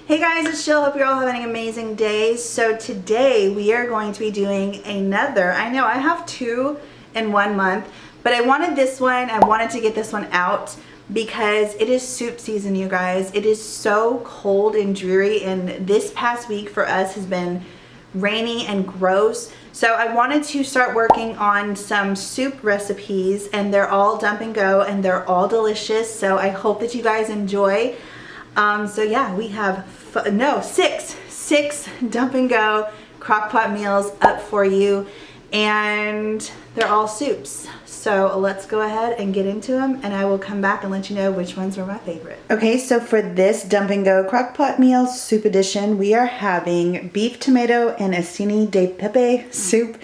Hey guys, it's Jill. Hope you're all having an amazing day. So today we are going to be doing another, I know I have 2 in 1 month, but I wanted this one, I wanted to get this one out because it is soup season, you guys. It is so cold and dreary, and this past week for us has been rainy and gross. So I wanted to start working on some soup recipes, and they're all dump and go and they're all delicious. So I hope that you guys enjoy. So yeah, we have six dump and go crock pot meals up for you, and they're all soups. So let's go ahead and get into them, and I will come back and let you know which ones were my favorite. Okay, so for this dump and go crock pot meal soup edition, we are having beef, tomato, and acini de pepe soup.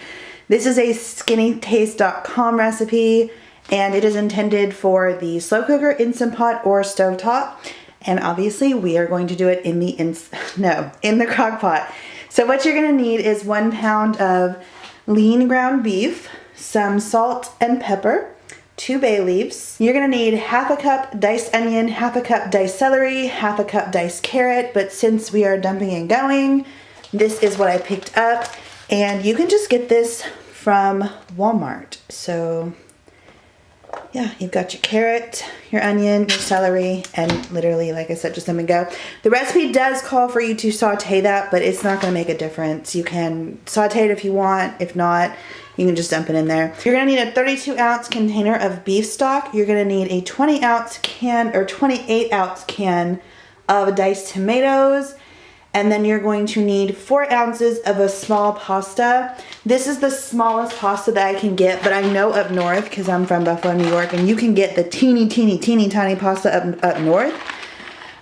This is a skinnytaste.com recipe, and it is intended for the slow cooker, Instant Pot, or stovetop. And obviously we are going to do it in the crock pot. So what you're gonna need is 1 pound of lean ground beef, some salt and pepper, 2 bay leaves. You're gonna need 1/2 cup diced onion, 1/2 cup diced celery, 1/2 cup diced carrot, but since we are dumping and going, this is what I picked up. And you can just get this from Walmart. So yeah, you've got your carrot, your onion, your celery, and literally, like I said, just dump and go. The recipe does call for you to saute that, but it's not gonna make a difference. You can saute it if you want. If not, you can just dump it in there. You're gonna need a 32-ounce container of beef stock. You're gonna need a 20-ounce can or 28-ounce can of diced tomatoes. And then you're going to need 4 ounces of a small pasta. This is the smallest pasta that I can get, but I know up north, because I'm from Buffalo, New York, and you can get the teeny tiny pasta up north.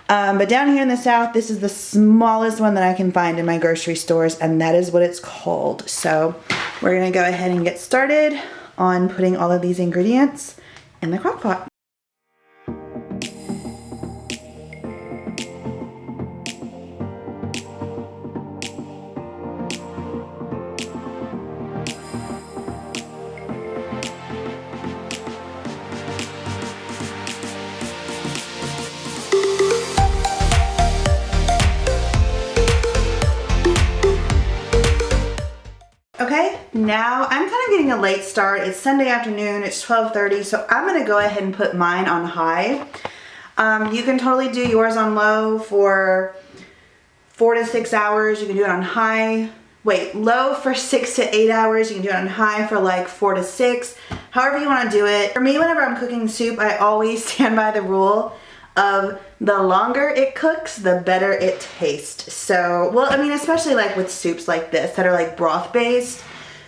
But down here in the south, this is the smallest one that I can find in my grocery stores, and that is what it's called. So we're gonna go ahead and get started on putting all of these ingredients in the crock pot. Okay, now I'm kind of getting a late start. It's Sunday afternoon, it's 12:30, so I'm gonna go ahead and put mine on high. You can totally do yours on low for 4 to 6 hours. You can do it on low for 6 to 8 hours. You can do it on high for like 4 to 6, however you wanna do it. For me, whenever I'm cooking soup, I always stand by the rule of the longer it cooks, the better it tastes. So, well, I mean, especially like with soups like this that are like broth based.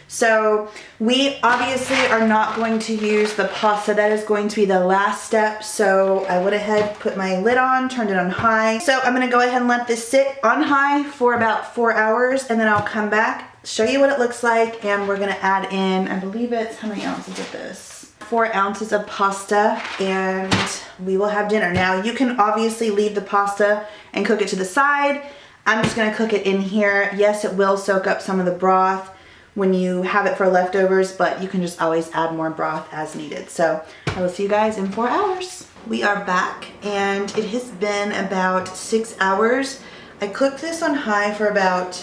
So we obviously are not going to use the pasta. That is going to be the last step. So I went ahead, put my lid on, turned it on high. So I'm gonna go ahead and let this sit on high for about 4 hours, and then I'll come back, show you what it looks like, and we're gonna add in, I believe it's, how many ounces of this? 4 ounces of pasta, and we will have dinner. Now you can obviously leave the pasta and cook it to the side. I'm just gonna cook it in here. Yes, it will soak up some of the broth when you have it for leftovers, but you can just always add more broth as needed. So I will see you guys in 4 hours. We are back, and it has been about 6 hours. I cooked this on high for about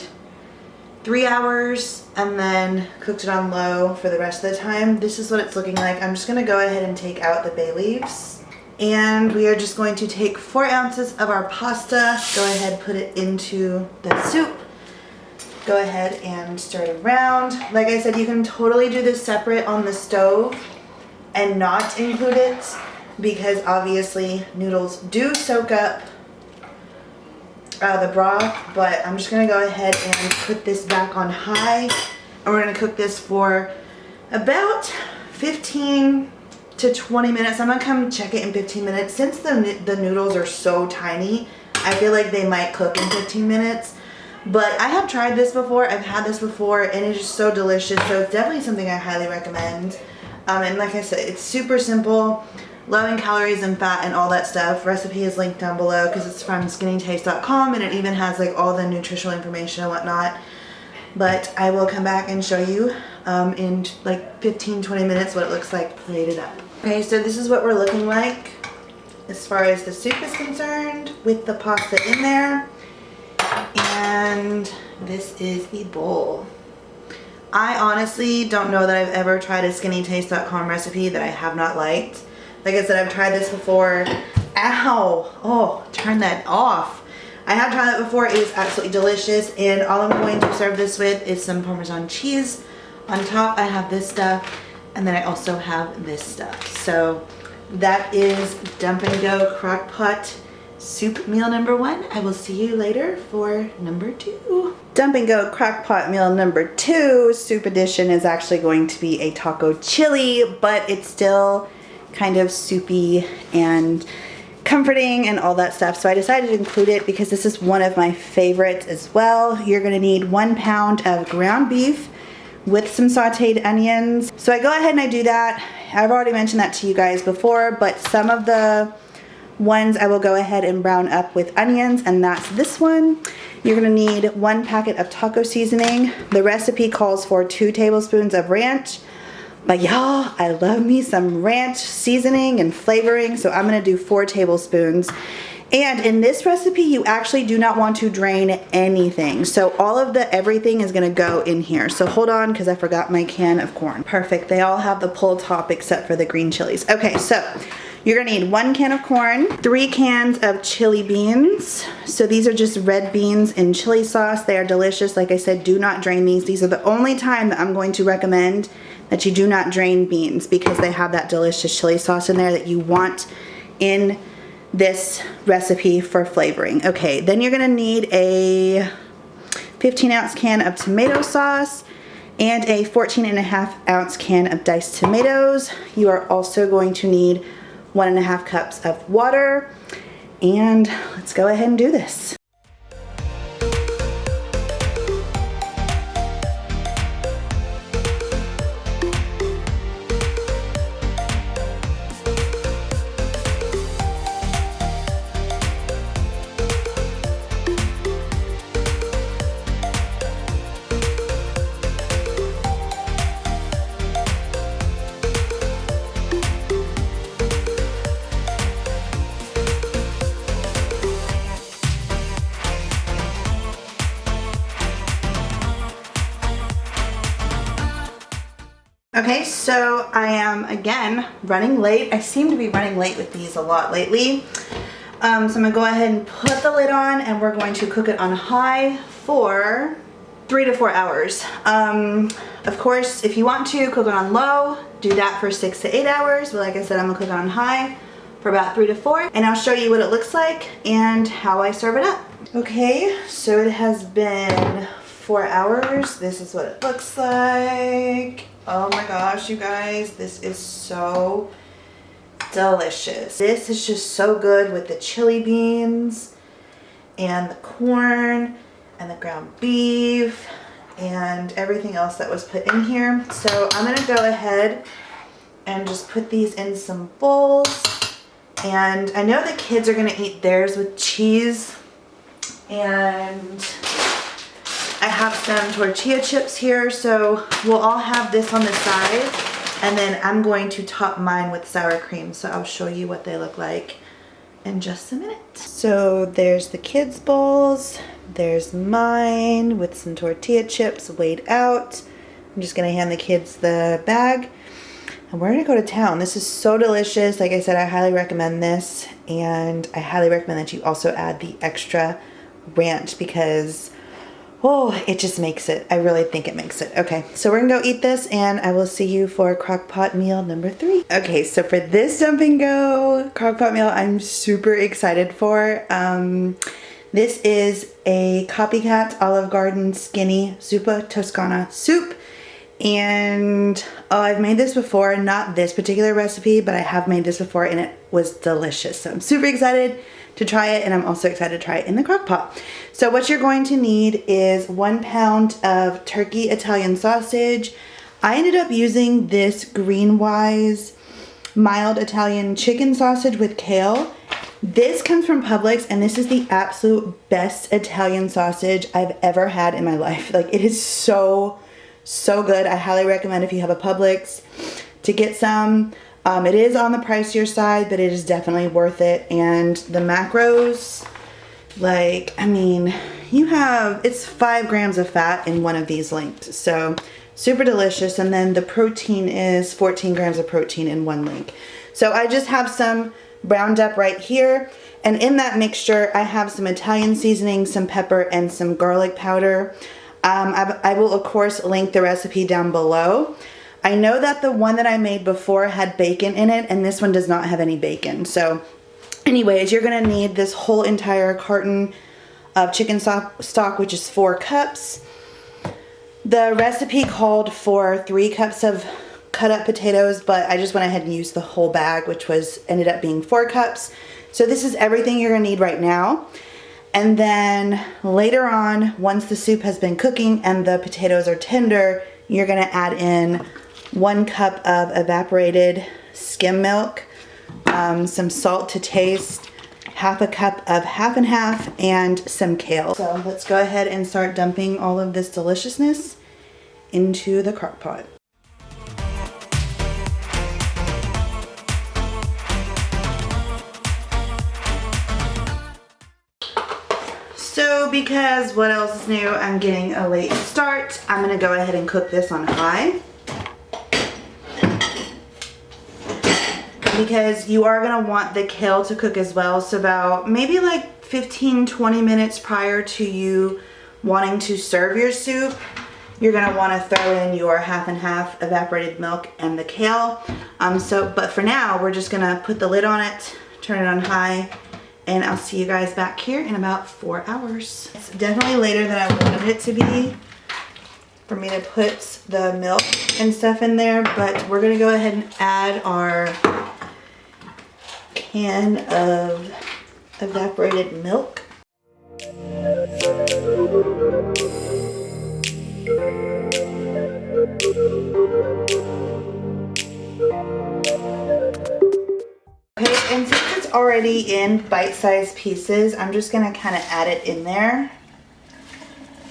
3 hours and then cooked it on low for the rest of the time. This is what it's looking like. I'm just gonna go ahead and take out the bay leaves. And we are just going to take 4 ounces of our pasta, go ahead, put it into the soup. Go ahead and stir it around. Like I said, you can totally do this separate on the stove and not include it, because obviously noodles do soak up the broth, but I'm just gonna go ahead and put this back on high, and we're gonna cook this for about 15 to 20 minutes. I'm gonna come check it in 15 minutes. Since the noodles are so tiny, I feel like they might cook in 15 minutes. But I have tried this before, I've had this before, and it's just so delicious. So it's definitely something I highly recommend. And like I said, it's super simple, low in calories and fat and all that stuff. Recipe is linked down below because it's from skinnytaste.com, and it even has like all the nutritional information and whatnot. But I will come back and show you in like 15-20 minutes what it looks like plated up. Okay, so this is what we're looking like as far as the soup is concerned with the pasta in there. And this is the bowl. I honestly don't know that I've ever tried a skinnytaste.com recipe that I have not liked. Like I said, I've tried this before. Ow! Oh, turn that off. I have tried that before. It is absolutely delicious. And all I'm going to serve this with is some Parmesan cheese. On top, I have this stuff. And then I also have this stuff. So that is Dump and Go Crock Pot Soup meal number 1. I will see you later for number 2. Dump and Go Crock Pot meal number 2, soup edition, is actually going to be a taco chili, but it's still kind of soupy and comforting and all that stuff. So I decided to include it because this is one of my favorites as well. You're gonna need 1 pound of ground beef with some sauteed onions. So I go ahead and I do that. I've already mentioned that to you guys before, but some of the ones I will go ahead and brown up with onions, and that's this one. You're gonna need 1 packet of taco seasoning. The recipe calls for 2 tablespoons of ranch, but y'all, I love me some ranch seasoning and flavoring, so I'm gonna do 4 tablespoons. And in this recipe, you actually do not want to drain anything. So all of the everything is gonna go in here. So hold on, because I forgot my can of corn. Perfect, they all have the pull top except for the green chilies. Okay, so you're gonna need 1 can of corn, 3 cans of chili beans. So these are just red beans in chili sauce. They are delicious. Like I said, do not drain these. These are the only time that I'm going to recommend that you do not drain beans, because they have that delicious chili sauce in there that you want in this recipe for flavoring. Okay, then you're gonna need a 15-ounce can of tomato sauce and a 14.5-ounce can of diced tomatoes. You are also going to need 1.5 cups of water, and let's go ahead and do this. Okay, so I am again running late. I seem to be running late with these a lot lately. So I'm gonna go ahead and put the lid on, and we're going to cook it on high for 3 to 4 hours. Of course, if you want to cook it on low, do that for 6 to 8 hours. But like I said, I'm gonna cook it on high for about 3 to 4, and I'll show you what it looks like and how I serve it up. Okay, so it has been 4 hours. This is what it looks like. Oh my gosh, you guys, this is so delicious. This is just so good with the chili beans and the corn and the ground beef and everything else that was put in here. So I'm gonna go ahead and just put these in some bowls. And I know the kids are gonna eat theirs with cheese, and I have some tortilla chips here, so we'll all have this on the side, and then I'm going to top mine with sour cream, so I'll show you what they look like in just a minute. So there's the kids' bowls, there's mine with some tortilla chips weighed out. I'm just gonna hand the kids the bag, and we're gonna go to town. This is so delicious. Like I said, I highly recommend this, and I highly recommend that you also add the extra ranch, because oh, it just makes it. I really think it makes it. Okay, so we're gonna go eat this, and I will see you for crock pot meal number 3. Okay, so for this Dump and Go crock pot meal, I'm super excited for. This is a copycat Olive Garden skinny zuppa toscana soup. And I've made this before, not this particular recipe, but I have made this before, and it was delicious. So I'm super excited to try it, and I'm also excited to try it in the crock pot. So what you're going to need is 1 pound of turkey Italian sausage. I ended up using this Greenwise mild Italian chicken sausage with kale. This comes from Publix, and this is the absolute best Italian sausage I've ever had in my life. Like, it is so good. I highly recommend, if you have a Publix, to get some. It is on the pricier side, but it is definitely worth it. And the macros, like, I mean, it's 5 grams of fat in one of these links. So super delicious. And then the protein is 14 grams of protein in one link. So I just have some browned up right here. And in that mixture, I have some Italian seasoning, some pepper, and some garlic powder. I will, of course, link the recipe down below. I know that the one that I made before had bacon in it, and this one does not have any bacon. So anyways, you're going to need this whole entire carton of chicken stock, which is 4 cups. The recipe called for 3 cups of cut up potatoes, but I just went ahead and used the whole bag, which ended up being 4 cups. So this is everything you're gonna need right now. And then later on, once the soup has been cooking and the potatoes are tender, you're gonna add in 1 cup of evaporated skim milk, some salt to taste, half a cup of half and half, and some kale. So let's go ahead and start dumping all of this deliciousness into the crock pot. So because what else is new, I'm getting a late start, I'm gonna go ahead and cook this on high. Because you are gonna want the kale to cook as well. So about maybe like 15-20 minutes prior to you wanting to serve your soup, you're gonna wanna throw in your half and half evaporated milk and the kale. But for now, we're just gonna put the lid on it, turn it on high, and I'll see you guys back here in about 4 hours. It's definitely later than I wanted it to be for me to put the milk and stuff in there, but we're gonna go ahead and add our can of evaporated milk. Okay, and since it's already in bite-sized pieces, I'm just gonna kind of add it in there.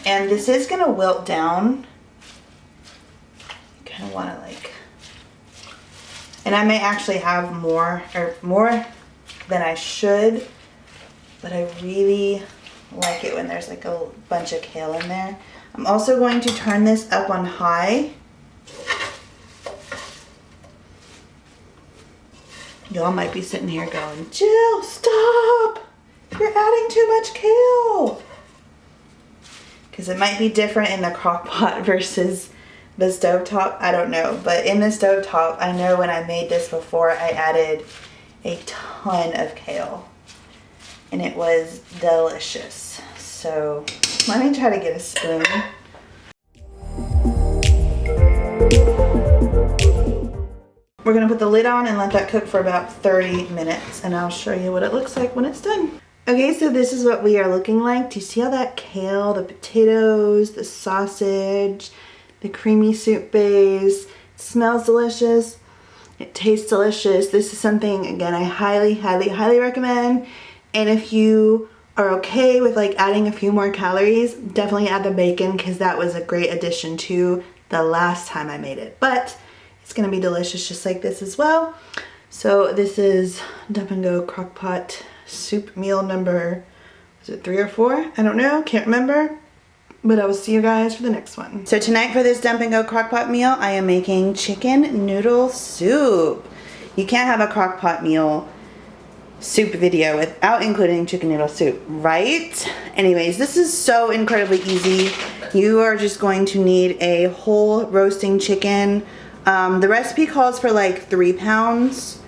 And this is gonna wilt down. You kind of wanna and I may actually have more than I should, but I really like it when there's like a bunch of kale in there. I'm also going to turn this up on high. Y'all might be sitting here going, Jill, stop! You're adding too much kale. Because it might be different in the crock pot versus the stovetop. I don't know. But in the stovetop, I know when I made this before, I added a ton of kale. And it was delicious. So let me try to get a spoon. We're gonna put the lid on and let that cook for about 30 minutes, and I'll show you what it looks like when it's done. Okay, so this is what we are looking like. Do you see all that kale, the potatoes, the sausage, the creamy soup base? It smells delicious. It tastes delicious. This is something, again, I highly, highly, highly recommend. And if you are okay with like adding a few more calories, definitely add the bacon, because that was a great addition to the last time I made it. But it's gonna be delicious just like this as well. So this is Dump and Go Crock Pot soup meal number, was it 3 or 4? I don't know, can't remember. But I will see you guys for the next one. So tonight for this Dump and Go Crock Pot meal, I am making chicken noodle soup. You can't have a crock pot meal soup video without including chicken noodle soup, right? Anyways, this is so incredibly easy. You are just going to need a whole roasting chicken. The recipe calls for like 3 pounds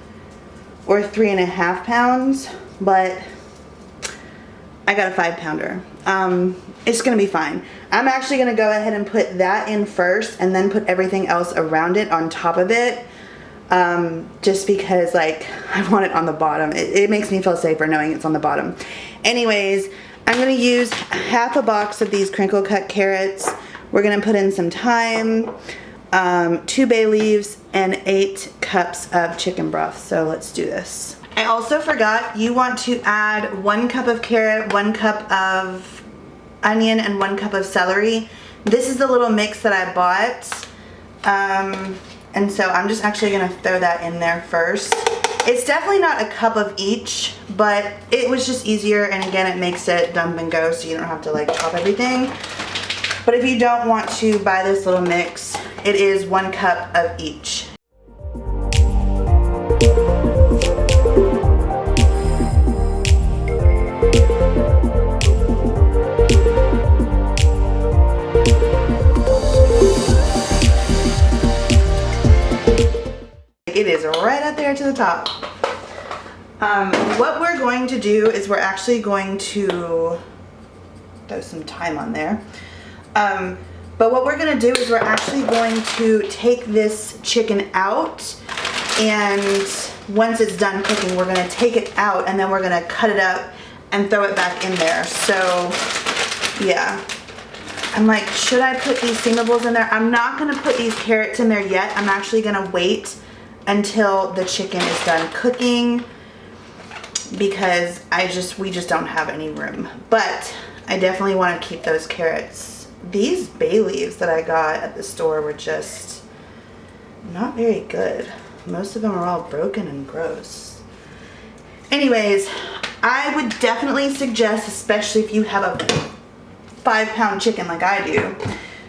or 3.5 pounds, but I got a 5-pounder. It's gonna be fine. I'm actually gonna go ahead and put that in first and then put everything else around it on top of it. Just because like I want it on the bottom. It makes me feel safer knowing it's on the bottom. Anyways, I'm gonna use half a box of these crinkle cut carrots. We're gonna put in some thyme, 2 bay leaves, and 8 cups of chicken broth. So let's do this. I also forgot, you want to add 1 cup of carrot, 1 cup of onion, and 1 cup of celery. This is the little mix that I bought. And so I'm just actually gonna throw that in there first. It's definitely not a cup of each, but it was just easier, and again, it makes it dump and go so you don't have to like chop everything. But if you don't want to buy this little mix, it is 1 cup of each. It is right up there to the top. What we're going to do is we're actually going to throw some thyme on there. But what we're gonna do is we're actually going to take this chicken out, and once it's done cooking, we're gonna take it out and then we're gonna cut it up and throw it back in there. So yeah, I'm like, should I put these steamables in there? I'm not gonna put these carrots in there yet. I'm actually gonna wait until the chicken is done cooking because we just don't have any room. But I definitely want to keep those carrots. These bay leaves that I got at the store were just not very good. Most of them are all broken and gross. Anyways, I would definitely suggest, especially if you have a 5-pound chicken like I do,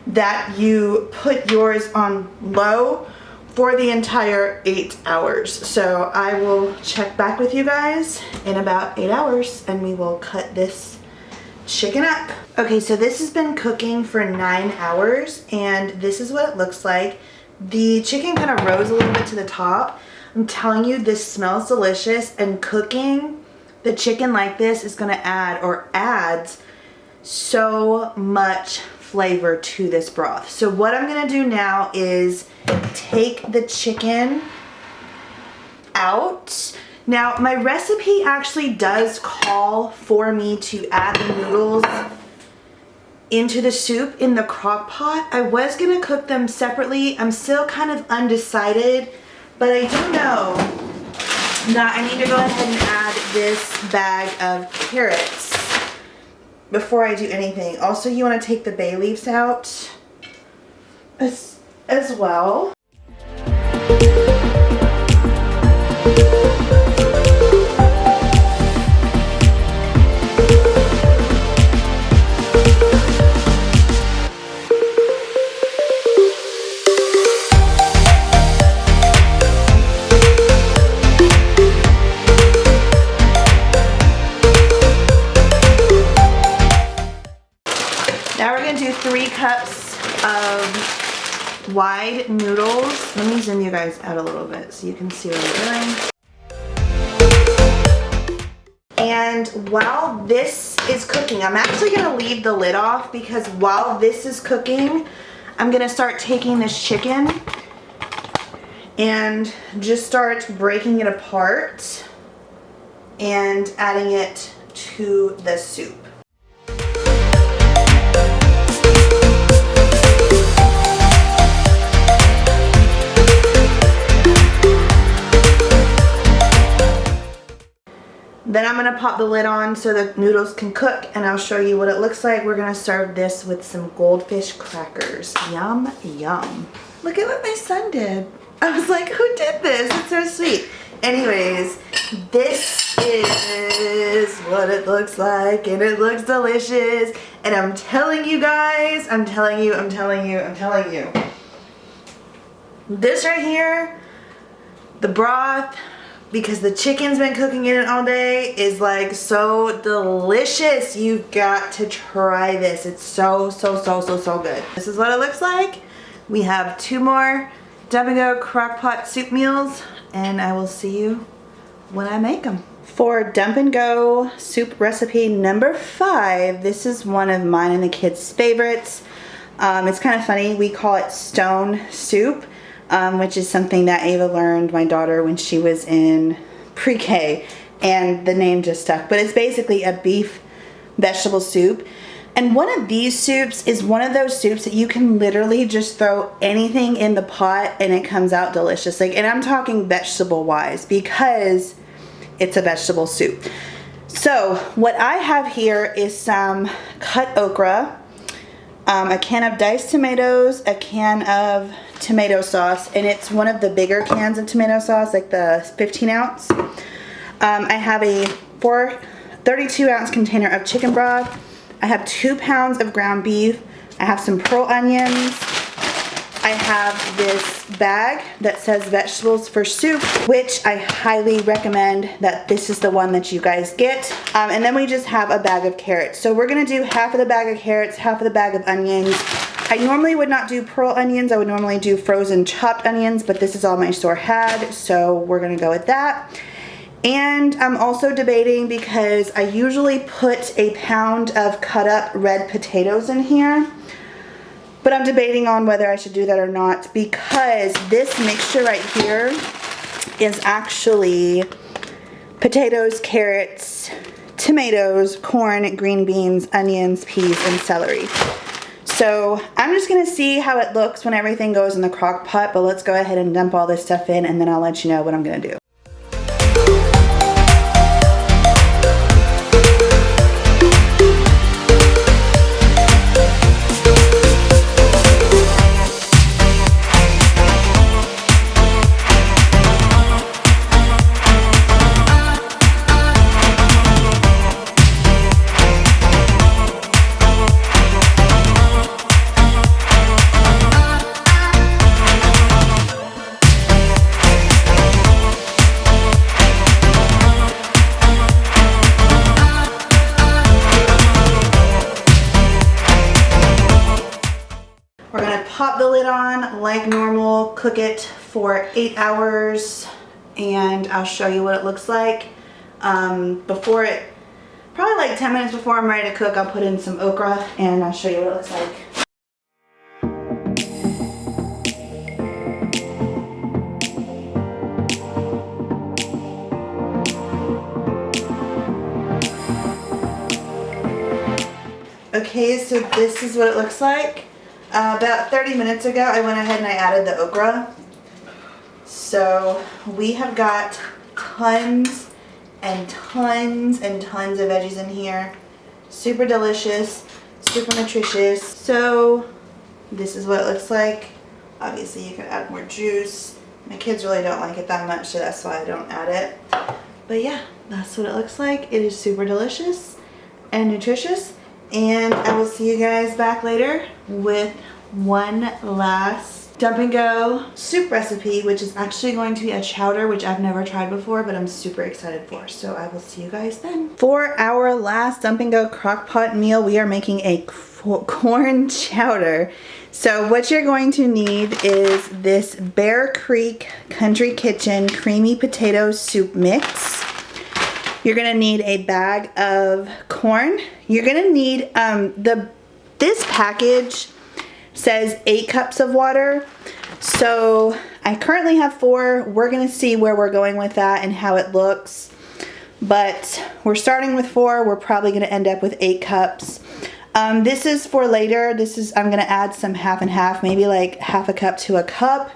that you put yours on low for the entire 8 hours. So I will check back with you guys in about 8 hours and we will cut this chicken up. Okay, so this has been cooking for 9 hours and this is what it looks like. The chicken kind of rose a little bit to the top. I'm telling you, this smells delicious, and cooking the chicken like this is gonna add, or adds, so much flavor to this broth. So what I'm gonna do now is take the chicken out. Now my recipe actually does call for me to add the noodles into the soup in the crock pot. I was gonna cook them separately. I'm still kind of undecided, but I do know that I need to go ahead and add this bag of carrots before I do anything. Also, you want to take the bay leaves out as well. Now we're going to do 3 cups of wide noodles. Let me zoom you guys out a little bit so you can see what I'm doing. And while this is cooking, I'm actually going to leave the lid off because while this is cooking, I'm going to start taking this chicken and just start breaking it apart and adding it to the soup. Then I'm gonna pop the lid on so the noodles can cook, and I'll show you what it looks like. We're gonna serve this with some goldfish crackers. Yum, yum. Look at what my son did. I was like, who did this? It's so sweet. Anyways, this is what it looks like, and it looks delicious. And I'm telling you guys, I'm telling you. This right here, the broth, because the chicken's been cooking in it all day, is like so delicious. You've got to try this. It's so good. This is what it looks like. We have 2 more Dump and Go crock pot soup meals, and I will see you when I make them. For Dump and Go soup recipe number 5, this is one of mine and the kids' favorites. It's kind of funny. We call it stone soup. Which is something that Ava learned, my daughter, when she was in pre-K, and the name just stuck. But it's basically a beef vegetable soup. And one of these soups is one of those soups that you can literally just throw anything in the pot and it comes out delicious. Like, and I'm talking vegetable wise because it's a vegetable soup. So what I have here is some cut okra, a can of diced tomatoes, a can of tomato sauce, and it's one of the bigger cans of tomato sauce, like the 15 ounce. I have a 32 ounce container of chicken broth. I have 2 pounds of ground beef. I have some pearl onions. I have this bag that says vegetables for soup, which I highly recommend that this is the one that you guys get. And then we just have a bag of carrots. So we're gonna do half of the bag of carrots, half of the bag of onions. I normally would not do pearl onions. I would normally do frozen chopped onions, but this is all my store had, so we're gonna go with that. And I'm also debating, because I usually put a pound of cut up red potatoes in here. But I'm debating on whether I should do that or not, because this mixture right here is actually potatoes, carrots, tomatoes, corn, green beans, onions, peas, and celery. So I'm just gonna see how it looks when everything goes in the crock pot, but let's go ahead and dump all this stuff in, and then I'll let you know what I'm gonna do. Pop the lid on like normal, cook it for 8 hours, and I'll show you what it looks like. Probably like 10 minutes before I'm ready to cook, I'll put in some okra and I'll show you what it looks like. Okay, so this is what it looks like. About 30 minutes ago, I went ahead and I added the okra. So we have got tons and tons and tons of veggies in here. Super delicious, super nutritious. So this is what it looks like. Obviously you can add more juice. My kids really don't like it that much, so that's why I don't add it. But yeah, that's what it looks like. It is super delicious and nutritious. And I will see you guys back later with one last dump and go soup recipe, which is actually going to be a chowder, which I've never tried before, but I'm super excited for. So I will see you guys then. For our last dump and go crock pot meal, we are making a corn chowder. So what you're going to need is this Bear Creek Country Kitchen creamy potato soup mix. You're gonna need a bag of corn. You're gonna need, this package says 8 cups of water. So I currently have 4. We're gonna see where we're going with that and how it looks. But we're starting with 4. We're probably gonna end up with 8 cups. This is for later. I'm gonna add some half and half, maybe like half a cup to a cup.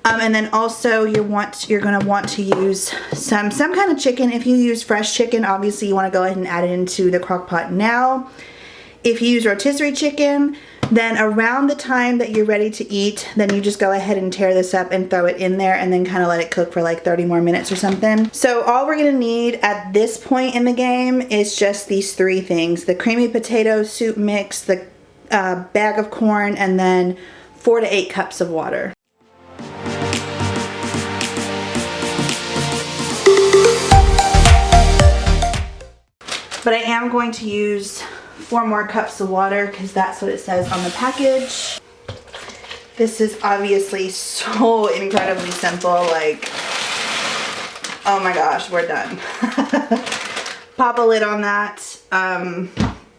And then also you're gonna want to use some kind of chicken. If you use fresh chicken, obviously you wanna go ahead and add it into the crock pot now. If you use rotisserie chicken, then around the time that you're ready to eat, then you just go ahead and tear this up and throw it in there and then kind of let it cook for like 30 more minutes or something. So all we're gonna need at this point in the game is just these 3 things: the creamy potato soup mix, the bag of corn, and then 4 to 8 cups of water. But I am going to use 4 more cups of water because that's what it says on the package. This is obviously so incredibly simple, like, oh my gosh, we're done. Pop a lid on that,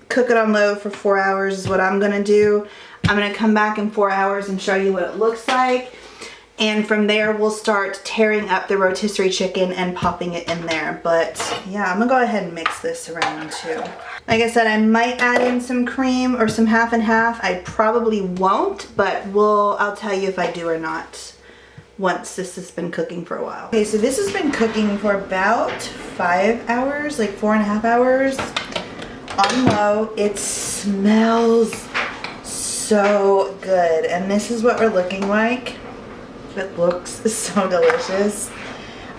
cook it on low for 4 hours is what I'm gonna do. I'm gonna come back in 4 hours and show you what it looks like. And from there, we'll start tearing up the rotisserie chicken and popping it in there. But yeah, I'm gonna go ahead and mix this around too. Like I said, I might add in some cream or some half and half. I probably won't, but I'll tell you if I do or not once this has been cooking for a while. Okay, so this has been cooking for about 5 hours, like 4.5 hours on low. It smells so good. And this is what we're looking like. It looks so delicious.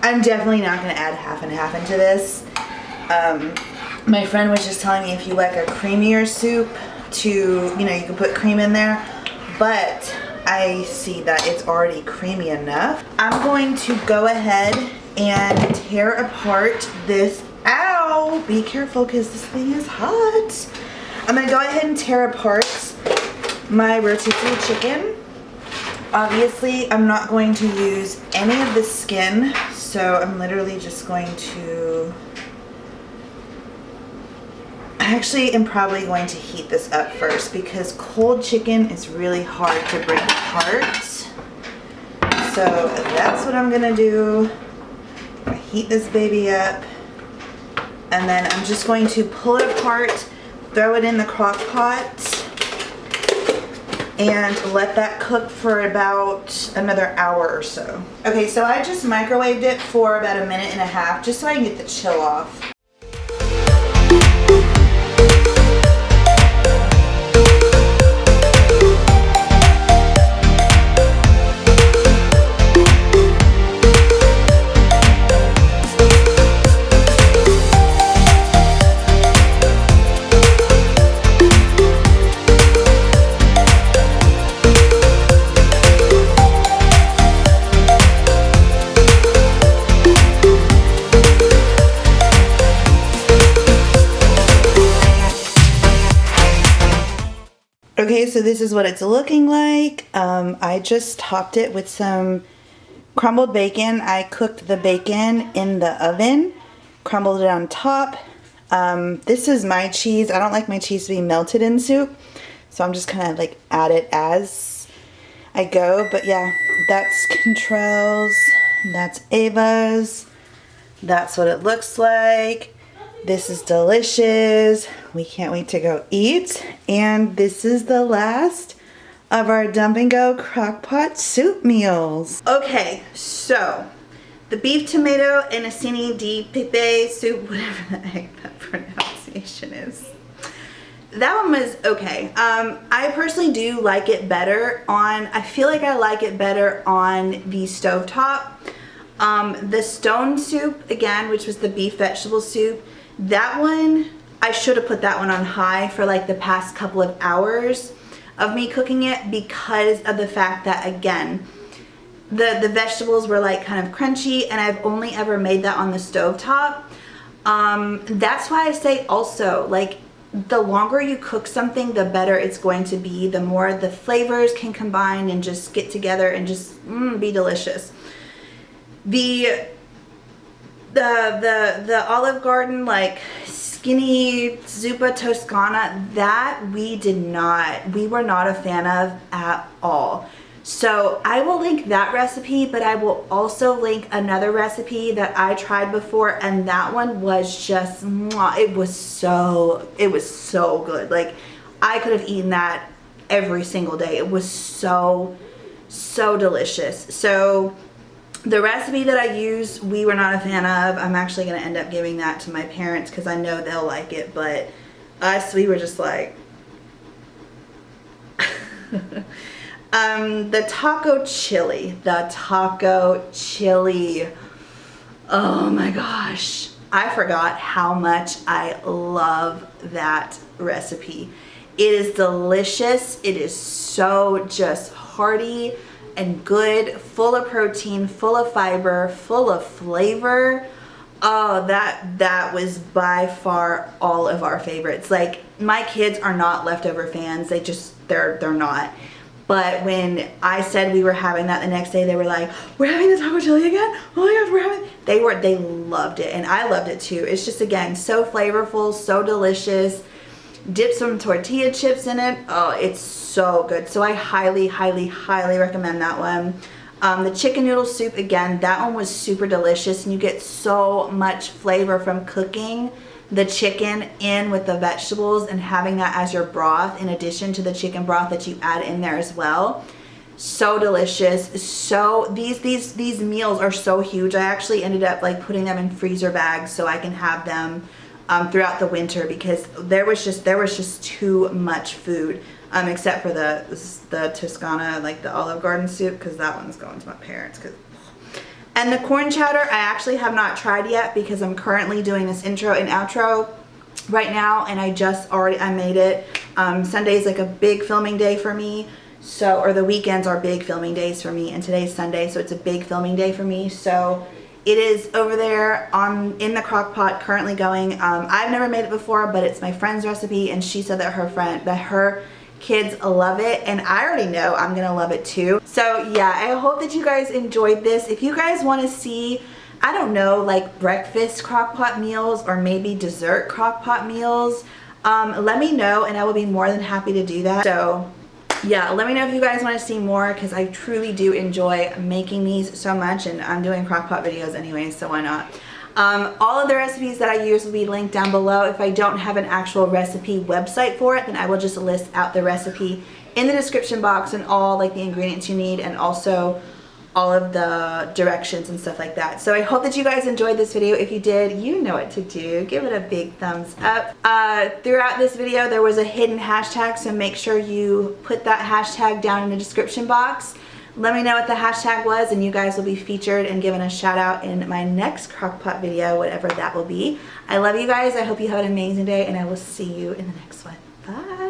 I'm definitely not going to add half and half into this. My friend was just telling me if you like a creamier soup to, you know, you can put cream in there, but I see that it's already creamy enough. I'm going to go ahead and tear apart this, ow, be careful because this thing is hot. I'm going to go ahead and tear apart my rotisserie chicken. Obviously, I'm not going to use any of the skin, so I'm literally just going to, I actually am probably going to heat this up first because cold chicken is really hard to break apart. So that's what I'm gonna do. I'm gonna heat this baby up, and then I'm just going to pull it apart, throw it in the crock pot, and let that cook for about another hour or so. Okay, so I just microwaved it for about 1.5 minutes just so I can get the chill off. Okay, so this is what it's looking like. I just topped it with some crumbled bacon. I cooked the bacon in the oven, crumbled it on top. This is my cheese. I don't like my cheese to be melted in soup, so I'm just kind of like add it as I go. But yeah, that's Contrell's, that's Ava's. That's what it looks like. This is delicious. We can't wait to go eat. And this is the last of our dump and go crock pot soup meals. Okay, so the beef tomato and acini di pepe soup, whatever the heck that pronunciation is. That one was okay. I personally do like it better on, I feel like I like it better on the stovetop. The stone soup, again, which was the beef vegetable soup, that one, I should have put that one on high for like the past couple of hours of me cooking it because of the fact that, again, the vegetables were like kind of crunchy, and I've only ever made that on the stovetop. That's why I say also, like, the longer you cook something, the better it's going to be, the more the flavors can combine and just get together and just be delicious. The Olive Garden, like, skinny zuppa toscana, that we were not a fan of at all. So I will link that recipe, but I will also link another recipe that I tried before, and that one was just it was so good. Like, I could have eaten that every single day. It was so delicious. So the recipe that I used, we were not a fan of. I'm actually going to end up giving that to my parents because I know they'll like it, but us, we were just like the taco chili. Oh my gosh. I forgot how much I love that recipe. It is delicious. It is so just hearty and good, full of protein, full of fiber, full of flavor. Oh, that was by far all of our favorites. Like, my kids are not leftover fans. They're not. But when I said we were having that the next day, they were like, "We're having the taco chili again? Oh my gosh, we're having." They loved it, and I loved it too. It's just, again, so flavorful, so delicious. Dip some tortilla chips in it. Oh, it's so good. So I highly recommend that one. The chicken noodle soup, again, that one was super delicious, and you get so much flavor from cooking the chicken in with the vegetables and having that as your broth in addition to the chicken broth that you add in there as well. So delicious. So these meals are so huge. I actually ended up like putting them in freezer bags so I can have them throughout the winter because there was just too much food, except for the Toscana, like the Olive Garden soup, because that one's going to my parents. And the corn chowder I actually have not tried yet because I'm currently doing this intro and outro right now, and I made it. Sunday's like a big filming day for me, so, or the weekends are big filming days for me, and today's Sunday, so it's a big filming day for me. So it is over there in the crock pot currently going. I've never made it before, but it's my friend's recipe, and she said that her kids love it, and I already know I'm gonna love it too. So yeah, I hope that you guys enjoyed this. If you guys want to see, I don't know, like breakfast crock pot meals or maybe dessert crock pot meals, let me know and I will be more than happy to do that. So yeah, let me know if you guys want to see more, because I truly do enjoy making these so much, and I'm doing crock pot videos anyway, so why not? All of the recipes that I use will be linked down below. If I don't have an actual recipe website for it, then I will just list out the recipe in the description box and all like the ingredients you need, and also all of the directions and stuff like that. So I hope that you guys enjoyed this video. If you did, you know what to do. Give it a big thumbs up. Throughout this video there was a hidden hashtag, so make sure you put that hashtag down in the description box. Let me know what the hashtag was, and you guys will be featured and given a shout out in my next crockpot video, whatever that will be. I love you guys. I hope you have an amazing day, and I will see you in the next one. Bye.